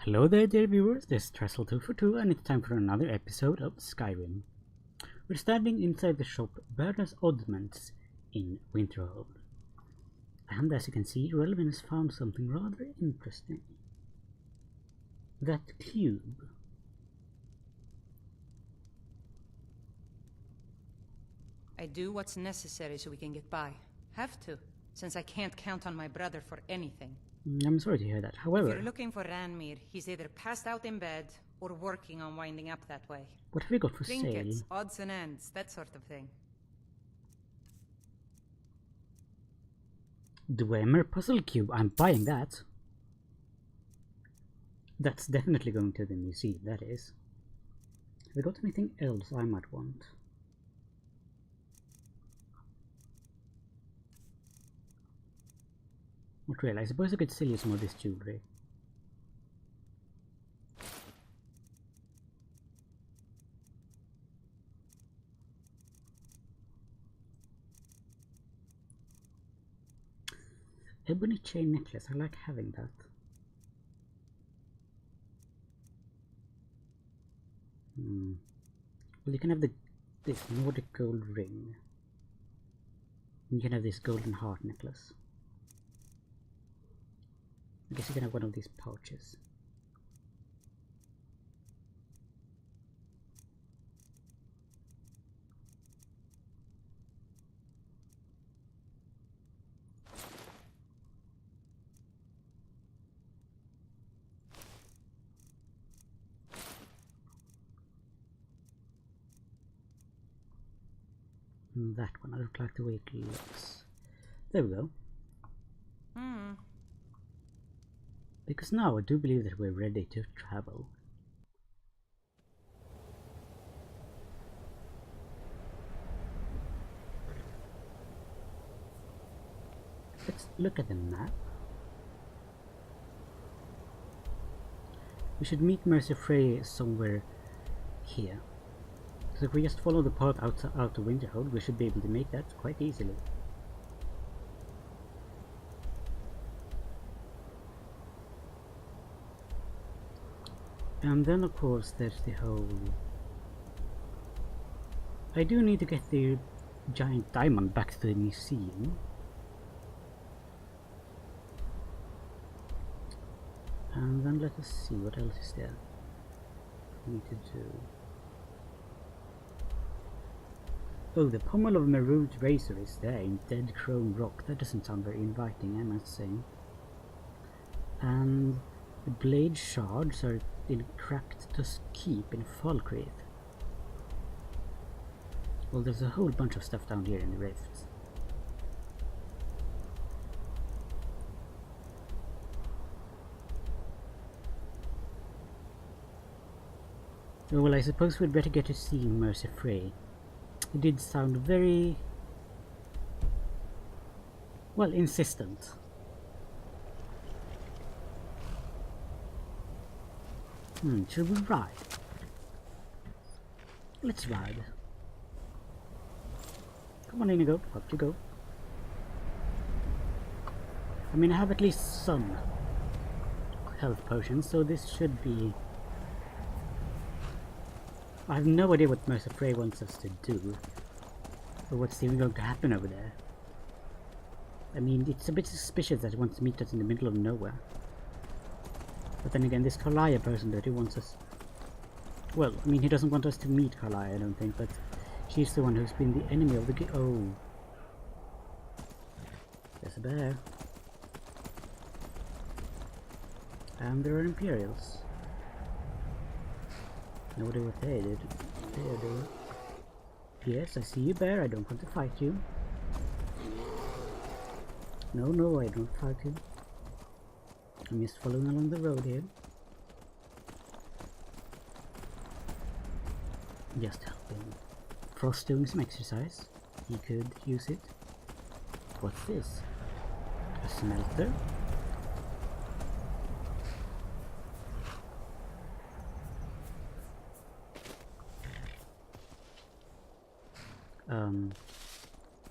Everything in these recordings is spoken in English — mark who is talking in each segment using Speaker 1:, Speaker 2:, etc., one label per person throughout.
Speaker 1: Hello there, dear viewers, this is Trestle242 and it's time for another episode of Skyrim. We're standing inside the shop Bernard's Oddments in Winterhold. And as you can see, Relvin has found something rather interesting. That cube.
Speaker 2: I do what's necessary so we can get by. Have to, since I can't count on my brother for anything.
Speaker 1: I'm sorry to hear that. However,
Speaker 2: If you're looking for Ranmir, he's either passed out in bed or working on winding up that way.
Speaker 1: what have we got for
Speaker 2: Trinkets,
Speaker 1: sale?
Speaker 2: odds and ends, that sort of thing.
Speaker 1: Dwemer Puzzle Cube, I'm buying that. That's definitely going to the museum, that is. Have we got anything else I might want? Not really, I suppose I could sell you some of this jewelry. Ebony chain necklace, I like having that. Well, you can have this Nordic gold ring. You can have this golden heart necklace. I guess you can have one of these pouches. That one, I don't like the way it looks. There we go. Because now I do believe that we're ready to travel. Let's look at the map. We should meet Mercer Frey somewhere here. So if we just follow the path out to Winterhold, we should be able to make that quite easily. And then of course there's the whole... I do need to get the giant diamond back to the museum. And then let us see what else is there we need to do. Oh, the pommel of Merud's razor is there in dead chrome rock. That doesn't sound very inviting, I must say. And the blade shards are in cracked tusk keep in Falkreath. Well, there's a whole bunch of stuff down here in the rifts. Oh, well, I suppose we'd better get to see Mercer Frey. He did sound very... well, insistent. Should we ride? Let's ride. Come on, Inigo, up you go. I mean, I have at least some health potions, so this should be... I have no idea what Mercer Frey wants us to do, or what's even going to happen over there. I mean, it's a bit suspicious that he wants to meet us in the middle of nowhere. But then again, this Karliah person that he wants us... well, I mean, he doesn't want us to meet Karliah, I don't think, but she's the one who's been the enemy of the oh. There's a bear. And there are Imperials. No idea what they did. Yes, I see you, bear. I don't want to fight you. No, I don't fight you. I'm just following along the road here. Just helping Frost doing some exercise. He could use it. What's this? A smelter?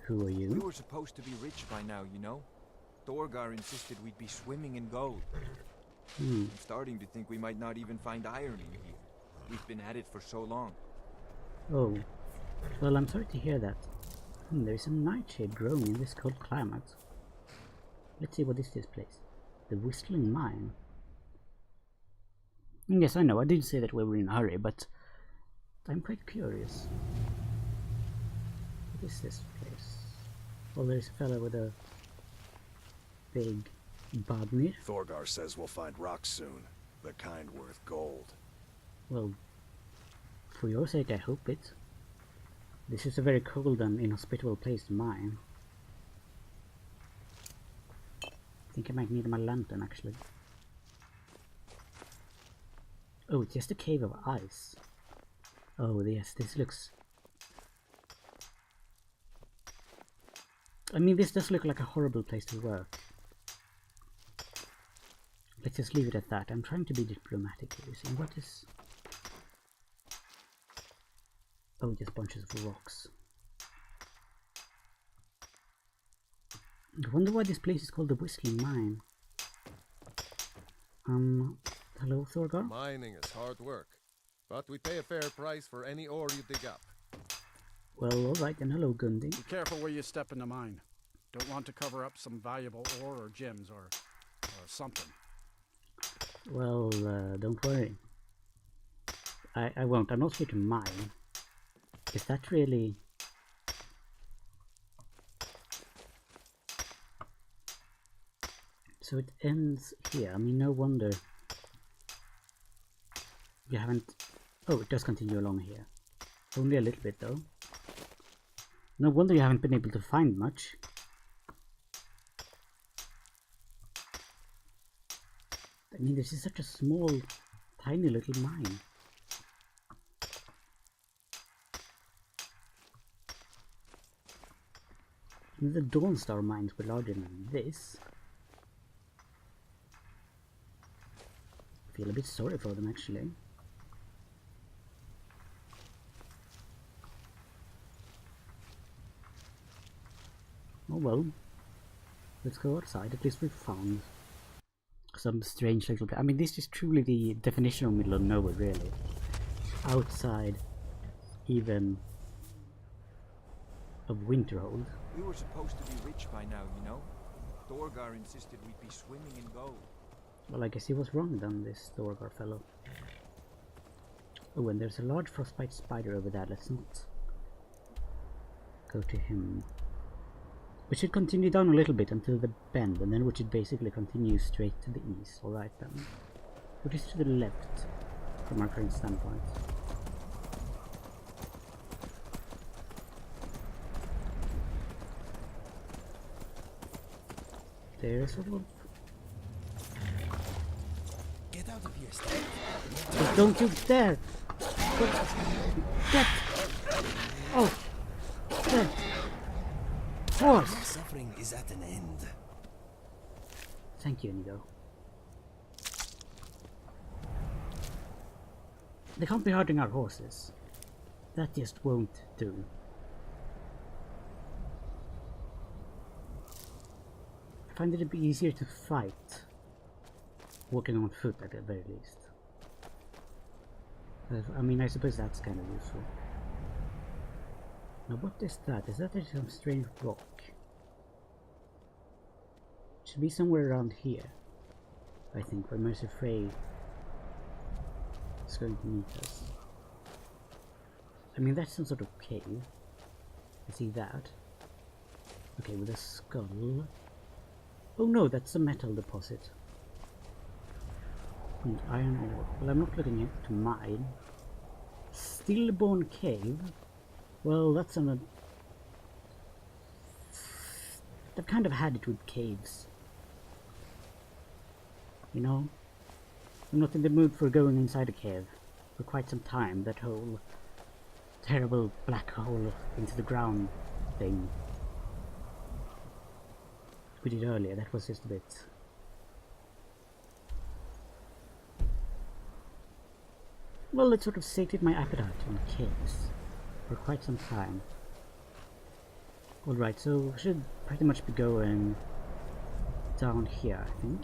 Speaker 1: Who are you?
Speaker 3: We were supposed to be rich by now, you know. Thorgar insisted we'd be swimming in gold. I'm starting to think we might not even find iron in here. We've been at it for so long.
Speaker 1: Oh, well, I'm sorry to hear that. There's a nightshade growing in this cold climate. Let's see, what is this place? The Whistling Mine. Yes, I know, I didn't say that we were in a hurry, but I'm quite curious. What is this place? Well, there's a fellow with a big Badmir.
Speaker 4: Thorgar says we'll find rocks soon. The kind worth gold.
Speaker 1: Well, for your sake, I hope it. This is a very cold and inhospitable place to mine. I think I might need my lantern, actually. Oh, it's just a cave of ice. Oh, yes, this looks... I mean, this does look like a horrible place to work. Let's just leave it at that. I'm trying to be diplomatic here, you see. What is... Oh, just bunches of rocks. I wonder why this place is called the Whistling Mine. Hello, Thorgar?
Speaker 5: Mining is hard work, but we pay a fair price for any ore you dig up.
Speaker 1: Well, alright, and hello, Gundi.
Speaker 6: Be careful where you step in the mine. Don't want to cover up some valuable ore or gems or something.
Speaker 1: Well, don't worry. I won't. I'm not here to mine. Is that really... So it ends here. I mean, no wonder you haven't... Oh, it does continue along here. Only a little bit, though. No wonder you haven't been able to find much. I mean, this is such a small, tiny little mine. The Dawnstar mines were larger than this. I feel a bit sorry for them, actually. Oh well. Let's go outside. At least we found some strange little... I mean, this is truly the definition of middle of nowhere, really. Outside, even of Winterhold.
Speaker 3: We were supposed to be rich by now, you know? Thorgar insisted we'd be swimming in gold.
Speaker 1: Well, I guess he was wrong then, this Thorgar fellow. Oh, and there's a large frostbite spider over there. Let's not go to him. We should continue down a little bit until the bend, and then we should basically continue straight to the east. Alright then. What is to the left from our current standpoint? There's sort of...
Speaker 4: Get out of here, Steve.
Speaker 1: But don't you dare! Get! Oh! Get! Horse!
Speaker 4: My suffering is at an end.
Speaker 1: Thank you, Inigo. They can't be hurting our horses. That just won't do. I find it'd be easier to fight walking on foot at the very least. I mean, I suppose that's kind of useful. Now what is that? Is that some strange rock? It should be somewhere around here, I think, where Mercer Frey is going to meet us. I mean, that's some sort of cave. I see that. Okay, with a skull. Oh no, that's a metal deposit. And iron ore. Well, I'm not looking to mine. Stillborn cave. Well, that's an... I've kind of had it with caves. You know? I'm not in the mood for going inside a cave for quite some time. That whole terrible black hole into the ground thing we did earlier, that was just a bit... Well, it sort of sated my appetite on caves for quite some time. Alright, so we should pretty much be going down here, I think.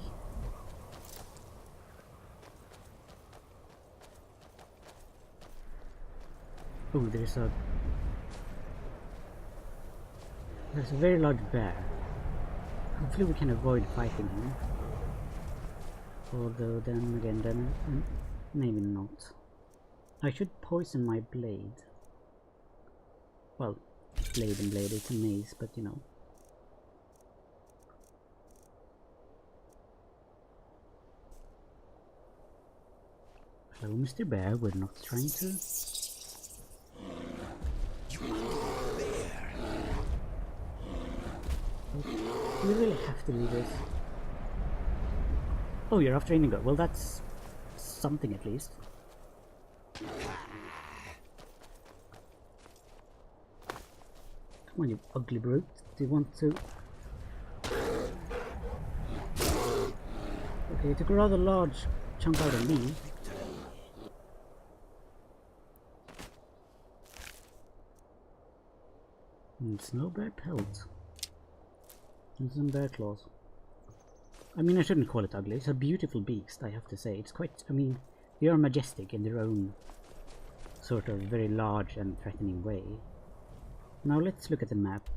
Speaker 1: Oh, there's a very large bear. Hopefully we can avoid fighting him. Although then again, maybe not. I should poison my blade. Well, blade and blade, it's a maze, but you know. Hello, Mr. Bear, we're not trying to... Do we really have to do this? Oh, you're after Inigo. Well, that's something at least. Come on, you ugly brute. Do you want to... Okay, you took a rather large chunk out of me. Snow bear pelt. And some bear claws. I mean, I shouldn't call it ugly. It's a beautiful beast, I have to say. It's quite... I mean, they are majestic in their own sort of very large and threatening way. Now let's look at the map.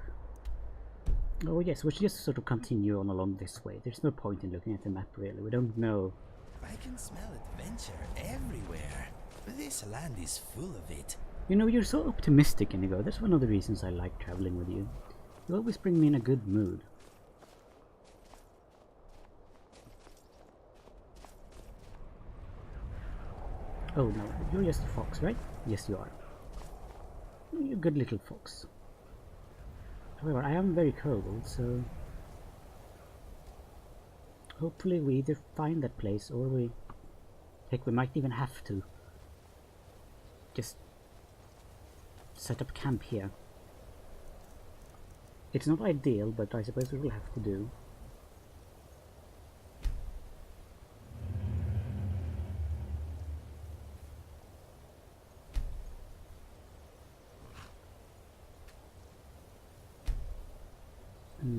Speaker 1: Oh yes, we should just sort of continue on along this way. There's no point in looking at the map really. We don't know.
Speaker 7: I can smell adventure everywhere. This land is full of it.
Speaker 1: You know, you're so optimistic, Inigo. That's one of the reasons I like traveling with you. You always bring me in a good mood. Oh no, you're just a fox, right? Yes, you are. You're a good little fox. However, I am very cold, so... hopefully we either find that place or we... heck, we might even have to just set up camp here. It's not ideal, but I suppose we will have to do.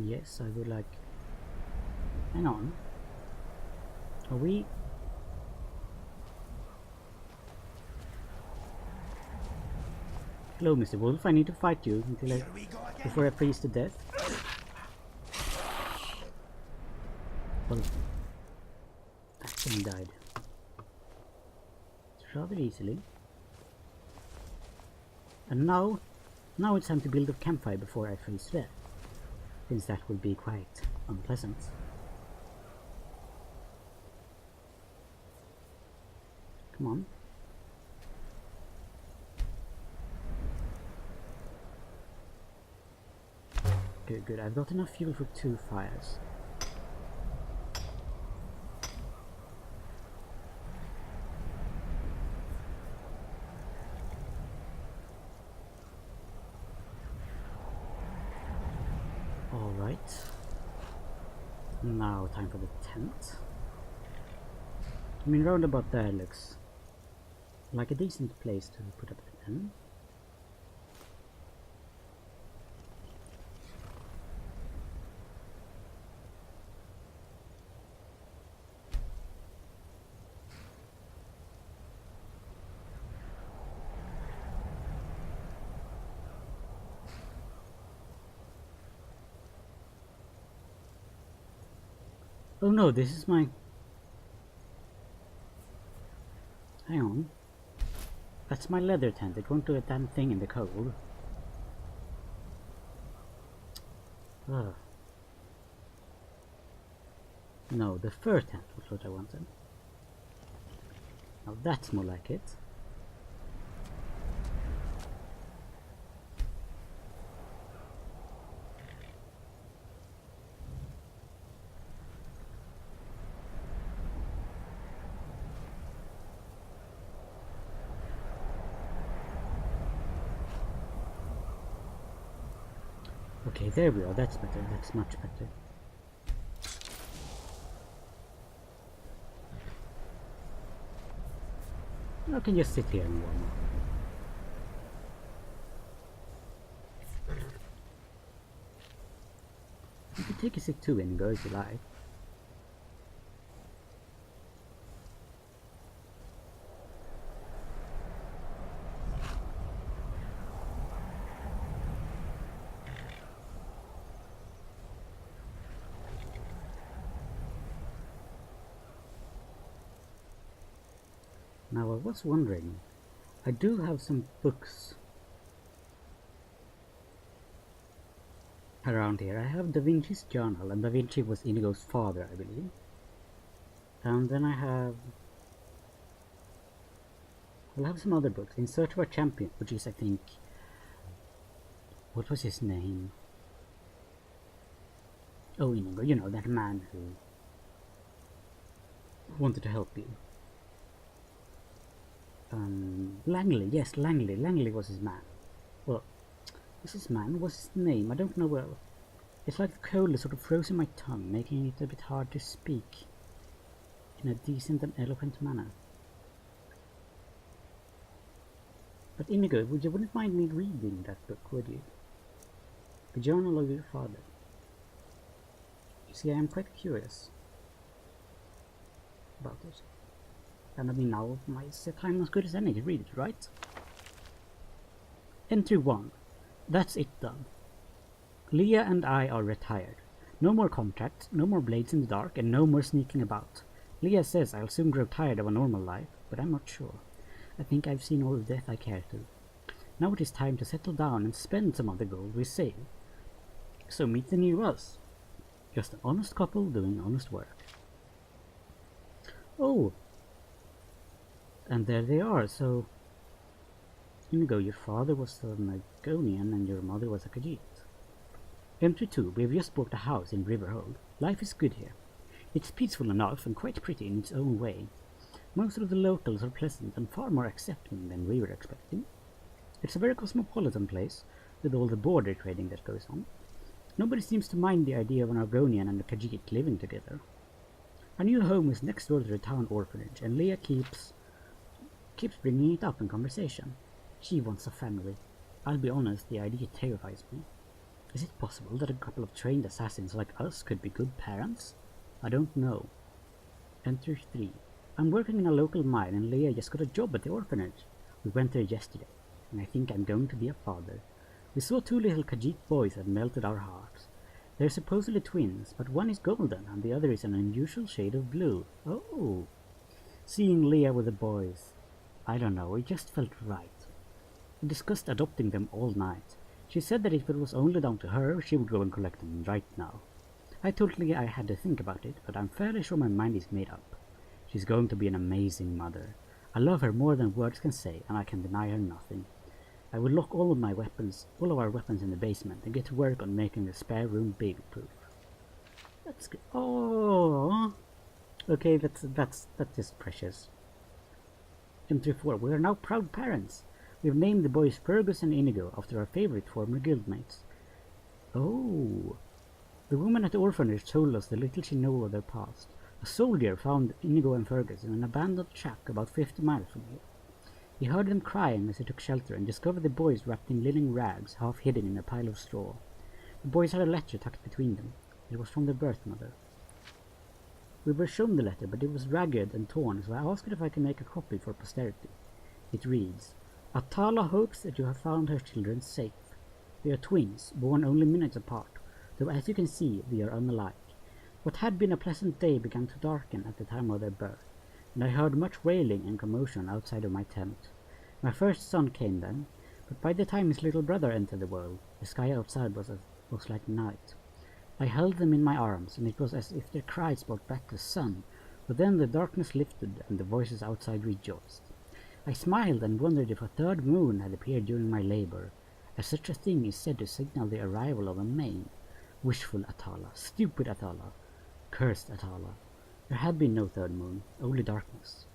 Speaker 1: Yes, I would like... hang on. Are we... hello, Mr. Wolf. I need to fight you until before I freeze to death. Well, that thing died rather easily. And now it's time to build a campfire before I freeze to death, since that will be quite unpleasant. Come on. Good, good. I've got enough fuel for 2 fires. Alright. Now time for the tent. I mean, round about there looks like a decent place to put up the tent. Oh no, this is my... hang on. That's my leather tent. It won't do a damn thing in the cold. Ugh. No, the fur tent was what I wanted. Now that's more like it. Okay, there we are. That's better. That's much better. I can just sit here and warm up. You can take a sit too and go if you like. Now I was wondering, I do have some books around here. I have Da Vinci's journal, and Da Vinci was Inigo's father, I believe. And then I'll have some other books. In Search of a Champion, which is, I think, what was his name? Oh, Inigo, you know, that man who wanted to help you. Langley, yes, Langley. Langley was his man. Well, is his man? What's his name? I don't know well. It's like the cold is sort of frozen my tongue, making it a bit hard to speak in a decent and eloquent manner. But Inigo, you wouldn't mind me reading that book, would you? The Journal of Your Father. You see, I am quite curious about it. And I mean, now my time as good as any to read it, right? Entry 1. That's it done. Leah and I are retired. No more contracts, no more blades in the dark, and no more sneaking about. Leah says I'll soon grow tired of a normal life, but I'm not sure. I think I've seen all the death I care to. Now it is time to settle down and spend some of the gold we save. So meet the new us. Just an honest couple doing honest work. Oh! And there they are, so... Inigo, your father was a Magonian and your mother was a Khajiit. Entry 2. We have just bought a house in Riverhold. Life is good here. It's peaceful enough and quite pretty in its own way. Most of the locals are pleasant and far more accepting than we were expecting. It's a very cosmopolitan place, with all the border trading that goes on. Nobody seems to mind the idea of an Argonian and a Khajiit living together. Our new home is next door to the town orphanage, and Leah keeps bringing it up in conversation. She wants a family. I'll be honest, the idea terrifies me. Is it possible that a couple of trained assassins like us could be good parents? I don't know. Enter 3. I'm working in a local mine and Leah just got a job at the orphanage. We went there yesterday, and I think I'm going to be a father. We saw 2 little Khajiit boys that melted our hearts. They're supposedly twins, but one is golden and the other is an unusual shade of blue. Oh! Seeing Leah with the boys, I don't know, it just felt right. We discussed adopting them all night. She said that if it was only down to her, she would go and collect them right now. I told Leah I had to think about it, but I'm fairly sure my mind is made up. She's going to be an amazing mother. I love her more than words can say, and I can deny her nothing. I will lock all of our weapons in the basement and get to work on making the spare room baby-proof. That's good. Oh, okay, that's just precious. Entry 4. We are now proud parents. We've named the boys Fergus and Inigo after our favorite former guildmates. Oh, the woman at the orphanage told us the little she knew of their past. A soldier found Inigo and Fergus in an abandoned shack about 50 miles from here. He heard them crying as he took shelter and discovered the boys wrapped in linen rags, half hidden in a pile of straw. The boys had a letter tucked between them. It was from their birth mother. We were shown the letter, but it was ragged and torn, so I asked if I could make a copy for posterity. It reads, Atala hopes that you have found her children safe. We are twins, born only minutes apart, though as you can see, we are unalike. What had been a pleasant day began to darken at the time of their birth, and I heard much wailing and commotion outside of my tent. My first son came then, but by the time his little brother entered the world, the sky outside was like night. I held them in my arms, and it was as if their cries brought back the sun, but then the darkness lifted and the voices outside rejoiced. I smiled and wondered if a third moon had appeared during my labor, as such a thing is said to signal the arrival of a maid. Wishful Atala, stupid Atala, cursed Atala. There had been no third moon, only darkness.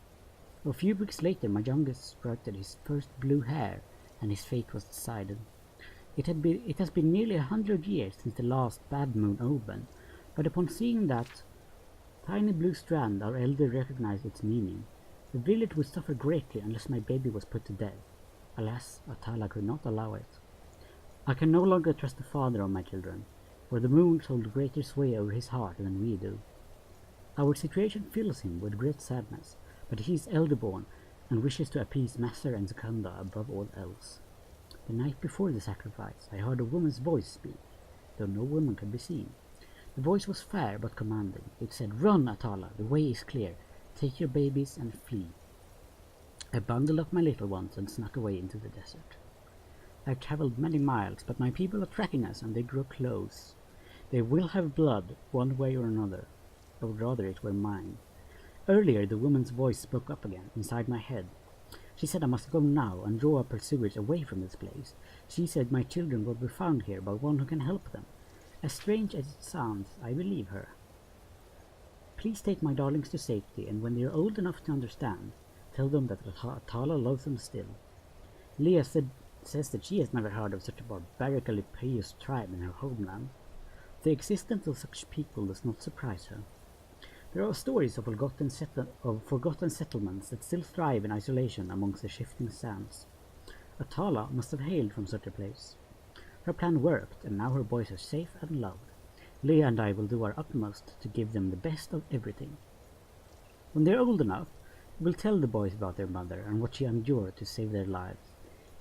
Speaker 1: A few weeks later my youngest sprouted his first blue hair, and his fate was decided. It has been nearly 100 years since the last bad moon opened, but upon seeing that tiny blue strand our elder recognized its meaning. The village would suffer greatly unless my baby was put to death. Alas, Atala could not allow it. I can no longer trust the father of my children, for the moons hold greater sway over his heart than we do. Our situation fills him with great sadness, but he is elder-born and wishes to appease Mercer and Secunda above all else. The night before the sacrifice, I heard a woman's voice speak, though no woman could be seen. The voice was fair but commanding. It said, Run, Atala, the way is clear. Take your babies and flee. I bundled up my little ones and snuck away into the desert. I've traveled many miles, but my people are tracking us and they grow close. They will have blood, one way or another. I would rather it were mine. Earlier the woman's voice spoke up again, inside my head. She said I must go now and draw our pursuers away from this place. She said my children will be found here by one who can help them. As strange as it sounds, I believe her. Please take my darlings to safety, and when they are old enough to understand, tell them that Atala loves them still. Leah says that she has never heard of such a barbarically pious tribe in her homeland. The existence of such people does not surprise her. There are stories of forgotten settlements that still thrive in isolation amongst the shifting sands. Atala must have hailed from such a place. Her plan worked, and now her boys are safe and loved. Leah and I will do our utmost to give them the best of everything. When they are old enough, we will tell the boys about their mother and what she endured to save their lives.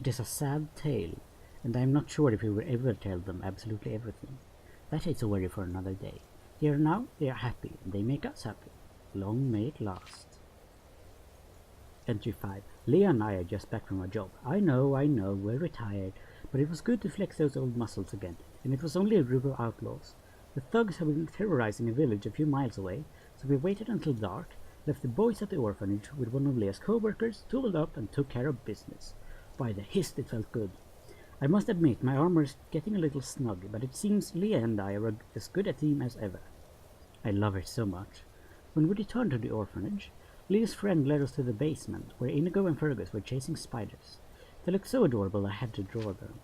Speaker 1: It is a sad tale, and I am not sure if we will ever tell them absolutely everything. That is a worry for another day. Here now, they are happy, and they make us happy. Long may it last. Entry 5. Leah and I are just back from our job. I know, we're retired, but it was good to flex those old muscles again, and it was only a group of outlaws. The thugs have been terrorizing a village a few miles away, so we waited until dark, left the boys at the orphanage with one of Leah's co-workers, tooled up and took care of business. By the hist, it felt good. I must admit, my armor is getting a little snug, but it seems Leah and I are as good a team as ever. I love her so much. When we returned to the orphanage, Leah's friend led us to the basement, where Inigo and Fergus were chasing spiders. They looked so adorable I had to draw them.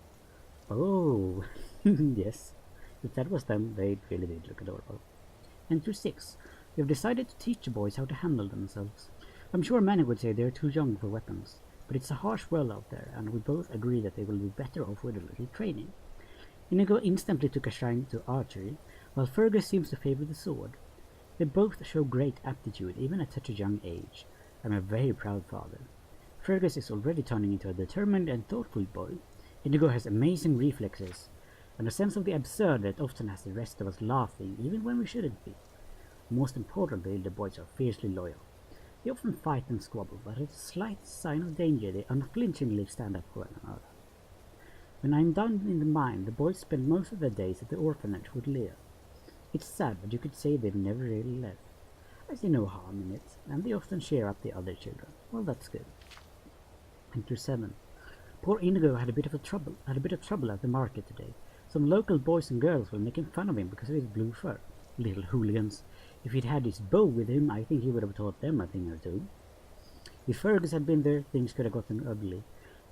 Speaker 1: Oh, yes. If that was them, they really did look adorable. Entry 6. We have decided to teach the boys how to handle themselves. I'm sure many would say they are too young for weapons, but it's a harsh world out there, and we both agree that they will be better off with a little training. Inigo instantly took a shine to archery, while Fergus seems to favor the sword. They both show great aptitude, even at such a young age. I'm a very proud father. Fergus is already turning into a determined and thoughtful boy. Inigo has amazing reflexes, and a sense of the absurd that often has the rest of us laughing, even when we shouldn't be. Most importantly, the boys are fiercely loyal. They often fight and squabble, but at a slight sign of danger, they unflinchingly stand up for one another. When I'm down in the mine, the boys spend most of their days at the orphanage with Leah. It's sad, but you could say they've never really left. I see no harm in it, and they often cheer up the other children. Well, that's good. Enter 7. Poor Inigo had a bit of trouble at the market today. Some local boys and girls were making fun of him because of his blue fur. Little hooligans. If he'd had his bow with him, I think he would have taught them a thing or two. If Fergus had been there, things could have gotten ugly.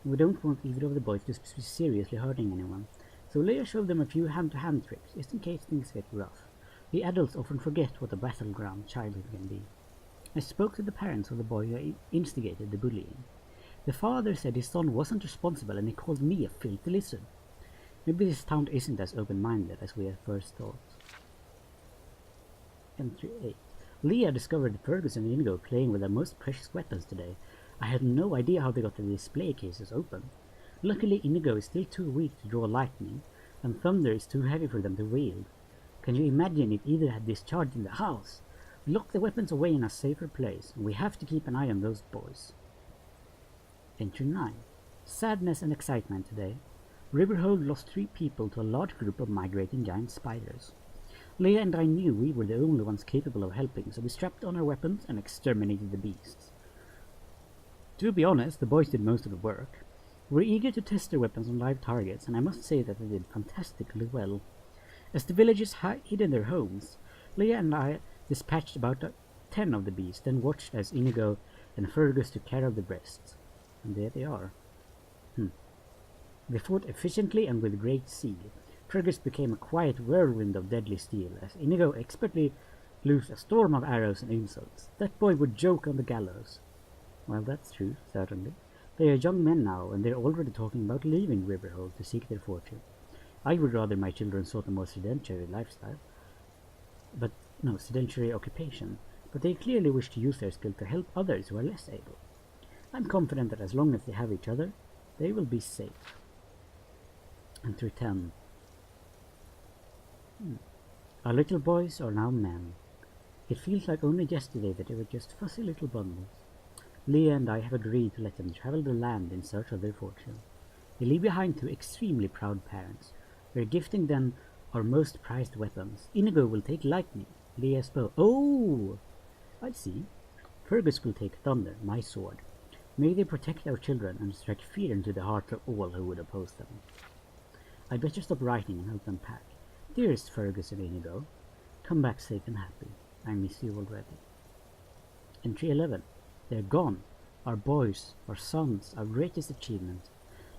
Speaker 1: We don't want either of the boys to be seriously hurting anyone, so Leah showed them a few hand-to-hand tricks, just in case things get rough. The adults often forget what a battleground childhood can be. I spoke to the parents of the boy who instigated the bullying. The father said his son wasn't responsible, and he called me a filthy lizard. Maybe this town isn't as open-minded as we at first thought. Entry 8. Leah discovered Fergus and Inigo playing with their most precious weapons today. I had no idea how they got the display cases open. Luckily, Inigo is still too weak to draw lightning, and thunder is too heavy for them to wield. Can you imagine if either had discharged in the house? Lock the weapons away in a safer place, and we have to keep an eye on those boys. Entry 9. Sadness and excitement today. Riverhold lost 3 people to a large group of migrating giant spiders. Leah and I knew we were the only ones capable of helping, so we strapped on our weapons and exterminated the beasts. To be honest, the boys did most of the work. We were eager to test their weapons on live targets, and I must say that they did fantastically well. As the villagers hid in their homes, Leah and I dispatched about 10 of the beasts, then watched as Inigo and Fergus took care of the breasts. And there they are. They fought efficiently and with great zeal. Fergus became a quiet whirlwind of deadly steel, as Inigo expertly loosed a storm of arrows and insults. That boy would joke on the gallows. Well, that's true, certainly. They are young men now, and they're already talking about leaving Riverhold to seek their fortune. I would rather my children sought a more sedentary lifestyle, sedentary occupation, but they clearly wish to use their skill to help others who are less able. I'm confident that as long as they have each other, they will be safe. Entry 10. Our little boys are now men. It feels like only yesterday that they were just fussy little bundles. Leah and I have agreed to let them travel the land in search of their fortune. They leave behind two extremely proud parents. We're gifting them our most prized weapons. Inigo will take lightning, Leah's bow. Oh, I see. Fergus will take thunder, my sword. May they protect our children and strike fear into the hearts of all who would oppose them. I'd better stop writing and help them pack. Dearest Fergus and Inigo, come back safe and happy. I miss you already. Entry 11. They're gone. Our boys, our sons, our greatest achievement.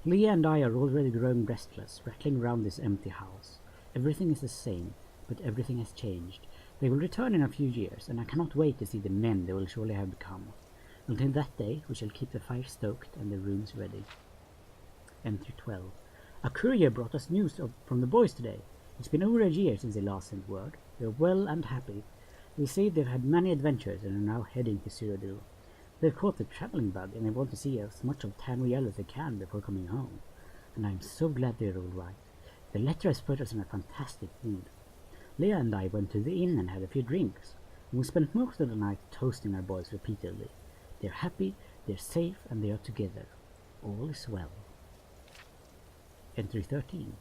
Speaker 1: Leah and I are already growing restless, rattling around this empty house. Everything is the same, but everything has changed. They will return in a few years, and I cannot wait to see the men they will surely have become. Until that day, we shall keep the fire stoked and the rooms ready. Entry 12. A courier brought us news from the boys today. It's been over a year since they last sent word. They're well and happy. They say they've had many adventures and are now heading to Cyrodiil. They've caught the traveling bug and they want to see as much of Tamriel as they can before coming home. And I'm so glad they're all right. The letter has put us in a fantastic mood. Leah and I went to the inn and had a few drinks, and we spent most of the night toasting our boys repeatedly. They're happy, they're safe, and they are together. All is well. Entry 13.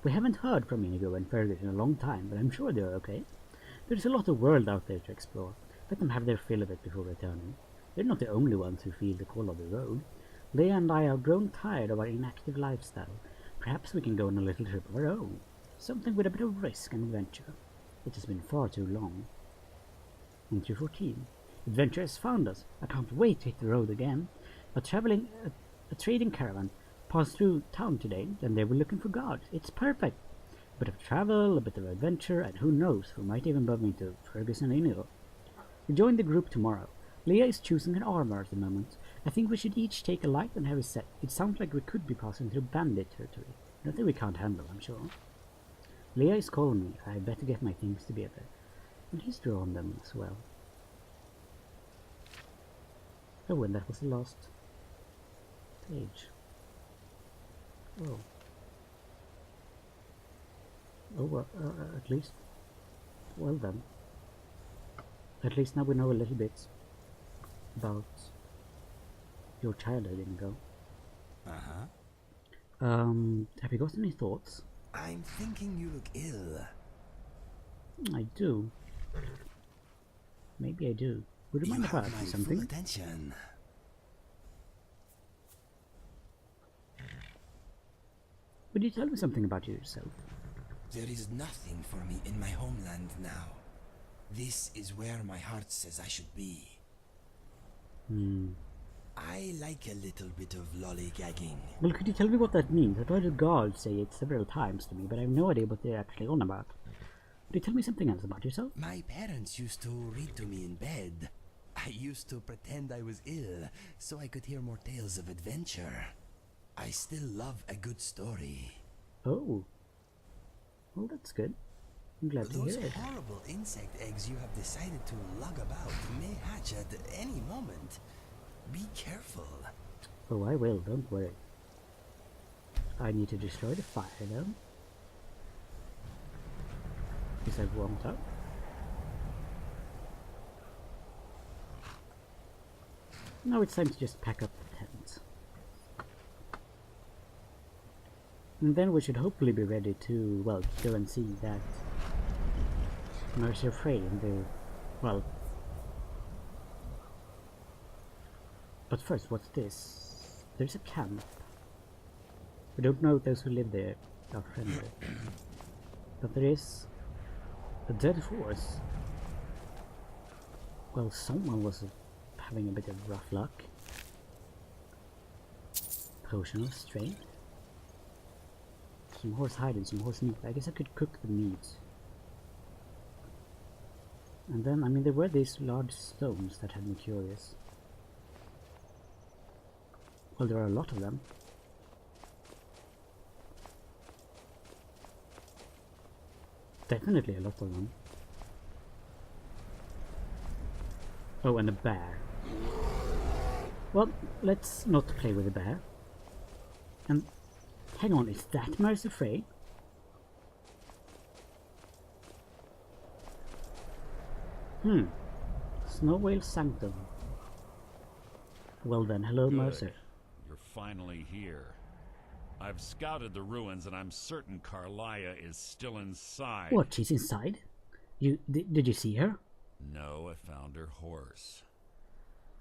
Speaker 1: We haven't heard from Inigo and Fergus in a long time, but I'm sure they're okay. There's a lot of world out there to explore. Let them have their fill of it before returning. They're not the only ones who feel the call of the road. Leah and I have grown tired of our inactive lifestyle. Perhaps we can go on a little trip of our own. Something with a bit of risk and adventure. It has been far too long. Entry 14. Adventure has found us. I can't wait to hit the road again. A trading caravan passed through town today, and they were looking for guards. It's perfect. A bit of travel, a bit of adventure, and who knows, we might even bump into Fergus and Inigo. We join the group tomorrow. Leah is choosing an armor at the moment. I think we should each take a light and heavy set. It sounds like we could be passing through bandit territory. Nothing we can't handle, I'm sure. Leah is calling me. I better get my things together. And he's drawn them as well. Oh, and that was the last page. Oh. Oh, well, at least. Well then. At least now we know a little bit about your childhood, Inigo. Have you got any thoughts?
Speaker 7: I'm thinking you look ill.
Speaker 1: I do. Maybe I do. Would you mind if I ask you something?
Speaker 7: Full attention.
Speaker 1: Would you tell me something about yourself?
Speaker 7: There is nothing for me in my homeland now. This is where my heart says I should be. I like a little bit of lollygagging.
Speaker 1: Well, could you tell me what that means? I've heard the guards say it several times to me, but I have no idea what they're actually on about. Could you tell me something else about yourself?
Speaker 7: My parents used to read to me in bed. I used to pretend I was ill, so I could hear more tales of adventure. I still love a good story.
Speaker 1: Oh. Well, that's good. I'm glad to
Speaker 7: Those
Speaker 1: hear it.
Speaker 7: horrible insect eggs you have decided to lug about may hatch at any moment. Be careful.
Speaker 1: Oh, I will, don't worry. I need to destroy the fire, though. Is that warmed up? Now it's time to just pack up the tent. And then we should hopefully be ready to, well, go and see that Mercer Frey and the, well... But first, what's this? There's a camp. We don't know if those who live there are friendly. But there is a dead horse. Well, someone was having a bit of rough luck. Potion of strength. Some horse hide and some horse meat. I guess I could cook the meat. And then, I mean, there were these large stones that had me curious. Well, there are a lot of them. Definitely a lot of them. Oh, and a bear. Well, let's not play with the bear. And hang on, is that Mercer Frey? Snow Whale Sanctum. Well then, hello
Speaker 8: Good.
Speaker 1: Mercer.
Speaker 8: You're finally here. I've scouted the ruins and I'm certain Karliah is still inside.
Speaker 1: What, she's inside? Did you see her?
Speaker 8: No, I found her horse.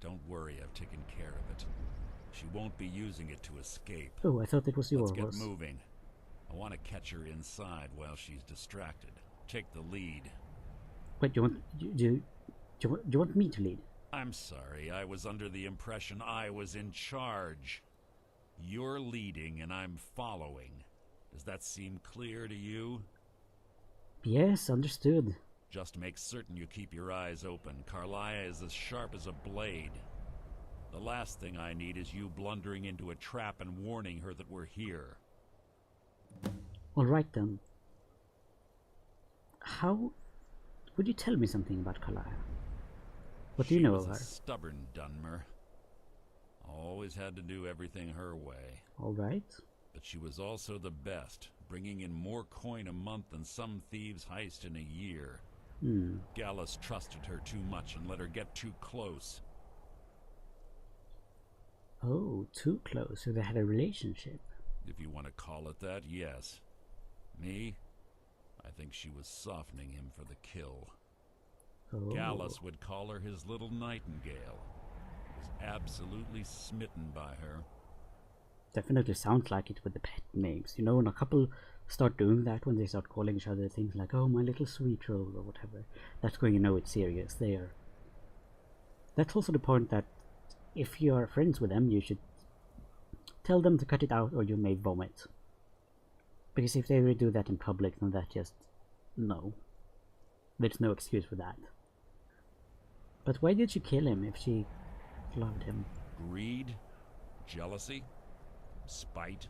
Speaker 8: Don't worry, I've taken care of it. She won't be using it to escape.
Speaker 1: Oh, I thought it was your
Speaker 8: Let's
Speaker 1: horse.
Speaker 8: get moving. I want to catch her inside while she's distracted. Take the lead.
Speaker 1: Wait, do you want me to lead?
Speaker 8: I'm sorry, I was under the impression I was in charge. You're leading and I'm following. Does that seem clear to you?
Speaker 1: Yes, understood.
Speaker 8: Just make certain you keep your eyes open. Karliah is as sharp as a blade. The last thing I need is you blundering into a trap and warning her that we're here.
Speaker 1: Alright then. How... Would you tell me something about Karliah? What do you know of her?
Speaker 8: She was a stubborn Dunmer. Always had to do everything her way.
Speaker 1: Alright.
Speaker 8: But she was also the best, bringing in more coin a month than some thieves heist in a year. Gallus trusted her too much and let her get too close.
Speaker 1: Oh, too close, so they had a relationship.
Speaker 8: If you want to call it that, yes. Me? I think she was softening him for the kill.
Speaker 1: Oh.
Speaker 8: Gallus would call her his little nightingale. He was absolutely smitten by her.
Speaker 1: Definitely sounds like it with the pet names. You know, when a couple start doing that, when they start calling each other things like, oh, my little sweet roll, or whatever, that's when you know it's serious there. That's also the point that if you are friends with them, you should tell them to cut it out or you may vomit. Because if they will do that in public, then that just... no. There's no excuse for that. But why did she kill him if she loved him?
Speaker 8: Greed? Jealousy? Spite?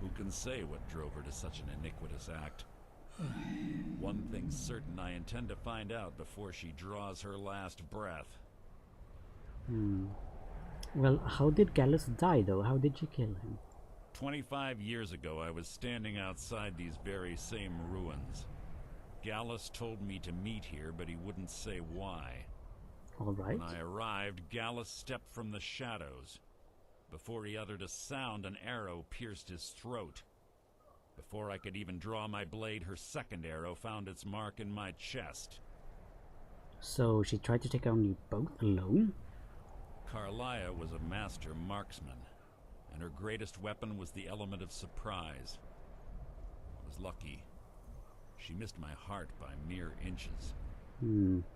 Speaker 8: Who can say what drove her to such an iniquitous act? One thing's certain, I intend to find out before she draws her last breath.
Speaker 1: Well, how did Gallus die though? How did she kill him?
Speaker 8: 25 years ago, I was standing outside these very same ruins. Gallus told me to meet here, but he wouldn't say why.
Speaker 1: Alright.
Speaker 8: When I arrived, Gallus stepped from the shadows. Before he uttered a sound, an arrow pierced his throat. Before I could even draw my blade, her second arrow found its mark in my chest.
Speaker 1: So she tried to take on you both alone?
Speaker 8: Karliah was a master marksman, and her greatest weapon was the element of surprise. I was lucky. She missed my heart by mere inches.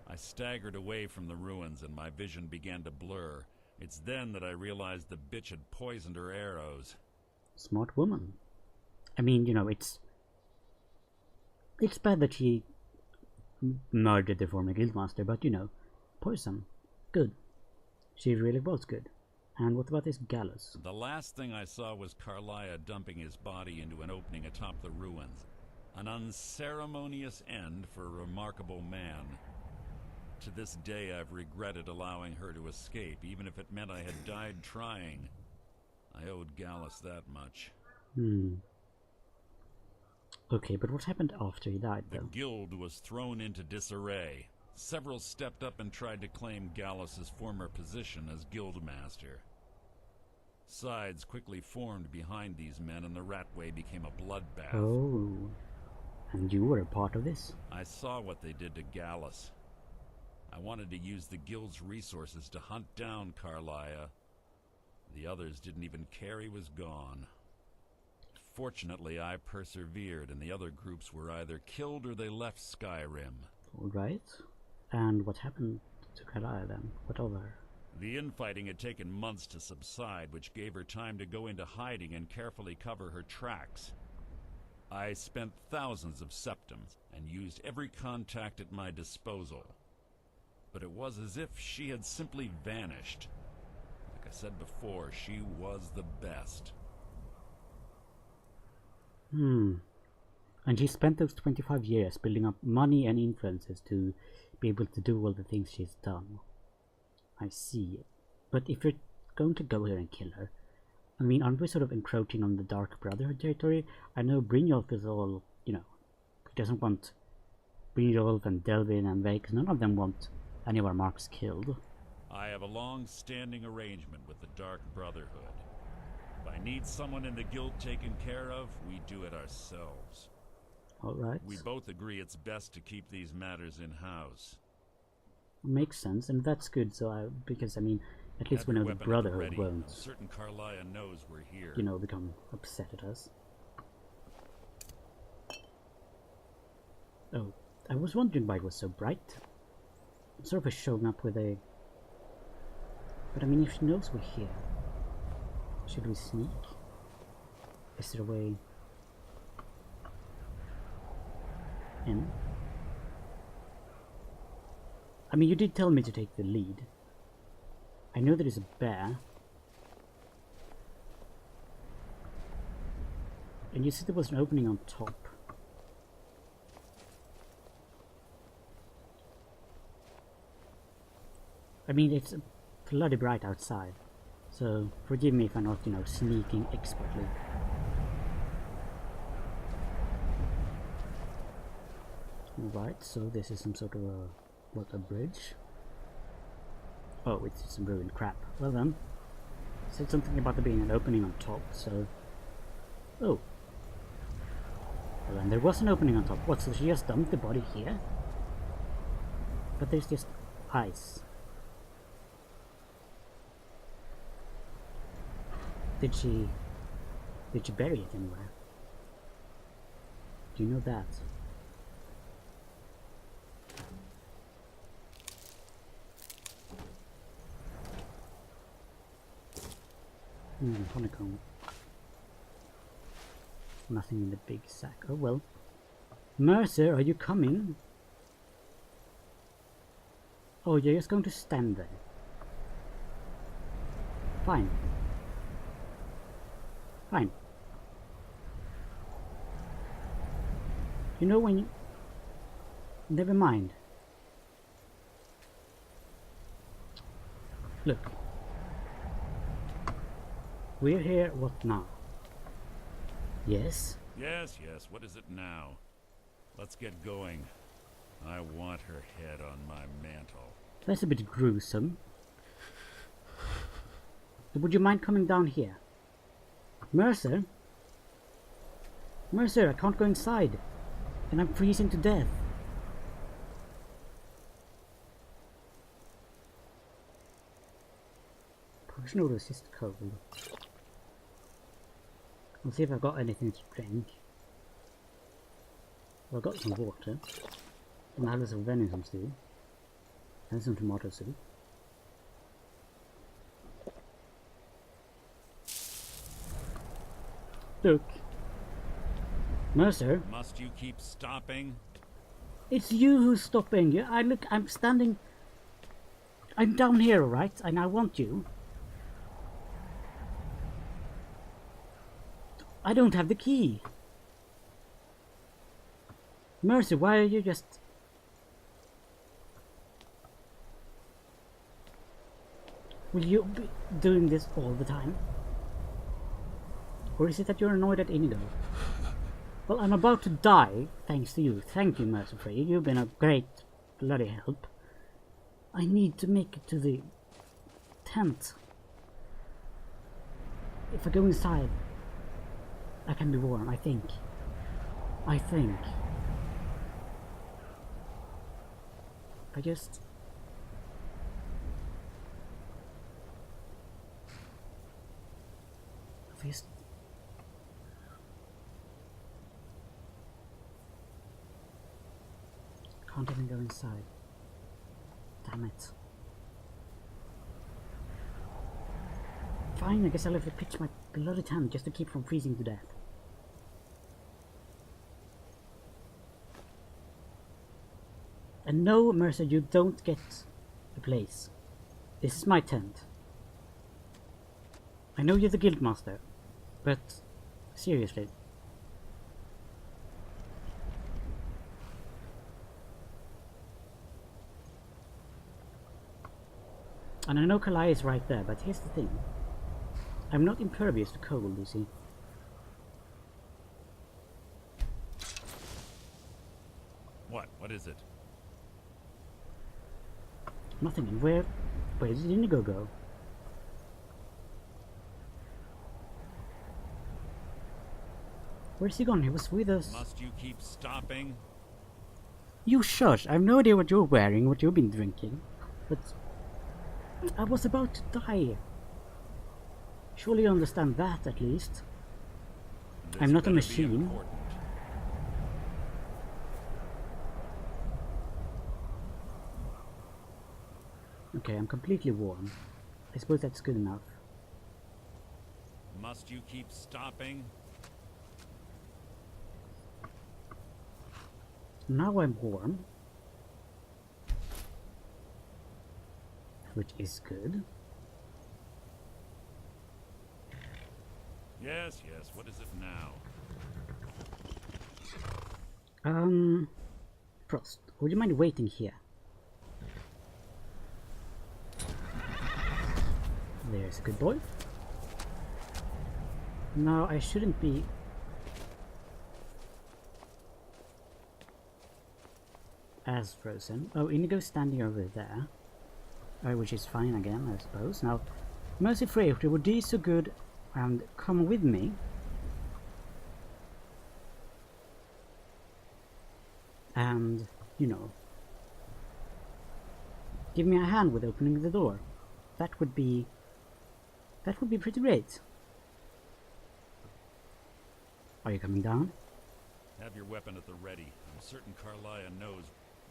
Speaker 8: I staggered away from the ruins and my vision began to blur. It's then that I realized the bitch had poisoned her arrows.
Speaker 1: Smart woman. I mean, you know, it's bad that she murdered the former guildmaster, but you know, poison. Good. She really was good. And what about this Gallus?
Speaker 8: The last thing I saw was Karliah dumping his body into an opening atop the ruins. An unceremonious end for a remarkable man. To this day, I've regretted allowing her to escape, even if it meant I had died trying. I owed Gallus that much.
Speaker 1: Okay, but what happened after he died, though?
Speaker 8: The guild was thrown into disarray. Several stepped up and tried to claim Gallus's former position as guildmaster. Sides quickly formed behind these men, and the Ratway became a bloodbath.
Speaker 1: Oh, and you were a part of this?
Speaker 8: I saw what they did to Gallus. I wanted to use the guild's resources to hunt down Karliah. The others didn't even care he was gone. Fortunately, I persevered, and the other groups were either killed or they left Skyrim.
Speaker 1: Alright. And what happened to Karliah then? What of her?
Speaker 8: The infighting had taken months to subside, which gave her time to go into hiding and carefully cover her tracks. I spent thousands of septums and used every contact at my disposal. But it was as if she had simply vanished. Like I said before, she was the best.
Speaker 1: And she spent those 25 years building up money and influences to be able to do all the things she's done. I see. But if you're going to go there and kill her, I mean, aren't we sort of encroaching on the Dark Brotherhood territory? I know Brynjolf is all, you know, he doesn't want Brynjolf and Delvin and Vex, none of them want any of our marks killed.
Speaker 8: I have a long-standing arrangement with the Dark Brotherhood. If I need someone in the guild taken care of, we do it ourselves.
Speaker 1: Alright.
Speaker 8: We both agree it's best to keep these matters in-house.
Speaker 1: Makes sense, and that's good, because I mean, at least
Speaker 8: Have
Speaker 1: we
Speaker 8: your
Speaker 1: know the
Speaker 8: weapon at the
Speaker 1: Brotherhood
Speaker 8: ready.
Speaker 1: won't,
Speaker 8: I'm certain Karliah knows we're here.
Speaker 1: you know, become upset at us. Oh, I was wondering why it was so bright. It's sort of showing up with a... But I mean, if she knows we're here, should we sneak? Is there a way in? I mean, you did tell me to take the lead. I know there is a bear. And you said there was an opening on top. I mean, it's bloody bright outside, so forgive me if I'm not, you know, sneaking expertly. Alright, so this is some sort of a... what, a bridge? Oh, it's some ruined crap. Well then, said something about there being an opening on top, so... Oh. Well then, there was an opening on top. What, so she just dumped the body here? But there's just ice. Did she bury it anywhere? Do you know that? Honeycomb. Nothing in the big sack. Oh well. Mercer, are you coming? Oh, you're just going to stand there. Fine. Fine. You know when you... Never mind. Look. We're here, what now? Yes?
Speaker 8: Yes, yes, what is it now? Let's get going. I want her head on my mantle.
Speaker 1: That's a bit gruesome. Would you mind coming down here? Mercer? Mercer, I can't go inside. And I'm freezing to death. Potion will resist cold. I'll see if I've got anything to drink. Well, I've got some water. And I have some venison stew. And some tomato soup. Look. Mercer.
Speaker 8: Must you keep stopping?
Speaker 1: It's you who's stopping. Look, I'm standing... I'm down here, alright? And I want you. I don't have the key. Mercy, why are you just... Will you be doing this all the time? Or is it that you're annoyed at Inigo? Well, I'm about to die, thanks to you. Thank you, Mercer Frey. You've been a great bloody help. I need to make it to the tent. If I go inside, I can be warm, I think. I just... Can't even go inside. Damn it. Fine, I guess I'll have to pitch my bloody tent just to keep from freezing to death. And no, Mercer, you don't get a place. This is my tent. I know you're the guildmaster, but seriously. And I know Karliah is right there, but here's the thing. I'm not impervious to cold, you see.
Speaker 8: What? What is it?
Speaker 1: Nothing. And where did Inigo go? Where's he gone? He was with us.
Speaker 8: Must you keep stopping?
Speaker 1: You shush! I have no idea what you're wearing, what you've been drinking. But I was about to die. Surely you understand that, at least.
Speaker 8: This
Speaker 1: I'm not a
Speaker 8: better be
Speaker 1: machine.
Speaker 8: important.
Speaker 1: Okay, I'm completely warm. I suppose that's good enough.
Speaker 8: Must you keep stopping?
Speaker 1: Now I'm warm. Which is good.
Speaker 8: Yes, yes. What is it now?
Speaker 1: Frost, would you mind waiting here? There's a good boy. Now I shouldn't be... as frozen. Oh, Inigo's standing over there. Which is fine again, I suppose. Now, Mercer Frey, if you would be so good and come with me. And, you know, give me a hand with opening the door. That would be pretty great. Are you coming down?
Speaker 8: Have your weapon at the ready. I'm certain Karliah knows.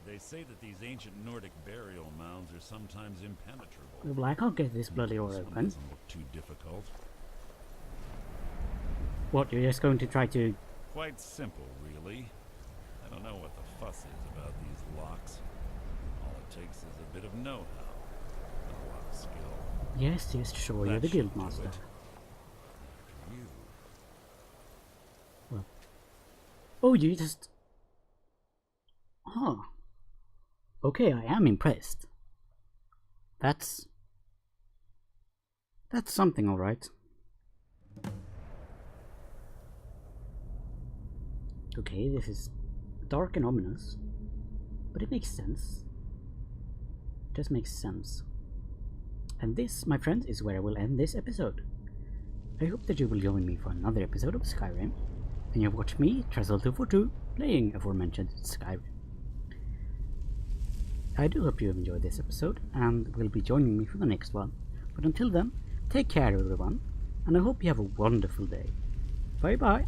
Speaker 8: They say that these ancient Nordic burial mounds are sometimes impenetrable.
Speaker 1: Well, I can't get this bloody door
Speaker 8: This one
Speaker 1: open.
Speaker 8: doesn't look too difficult.
Speaker 1: What, you're just going to try to...
Speaker 8: Quite simple, really. I don't know what the fuss is about these locks. All it takes is a bit of know-how and a lot of skill.
Speaker 1: Yes, sure, you're
Speaker 8: That
Speaker 1: the
Speaker 8: should do
Speaker 1: guildmaster.
Speaker 8: it. You.
Speaker 1: Well. Oh, you just... Oh. Okay, I am impressed. That's something, alright. Okay, this is dark and ominous, but it makes sense. It does make sense. And this, my friends, is where I will end this episode. I hope that you will join me for another episode of Skyrim, and you've watched me, Trestle242, playing aforementioned Skyrim. I do hope you have enjoyed this episode, and will be joining me for the next one. But until then, take care everyone, and I hope you have a wonderful day. Bye bye!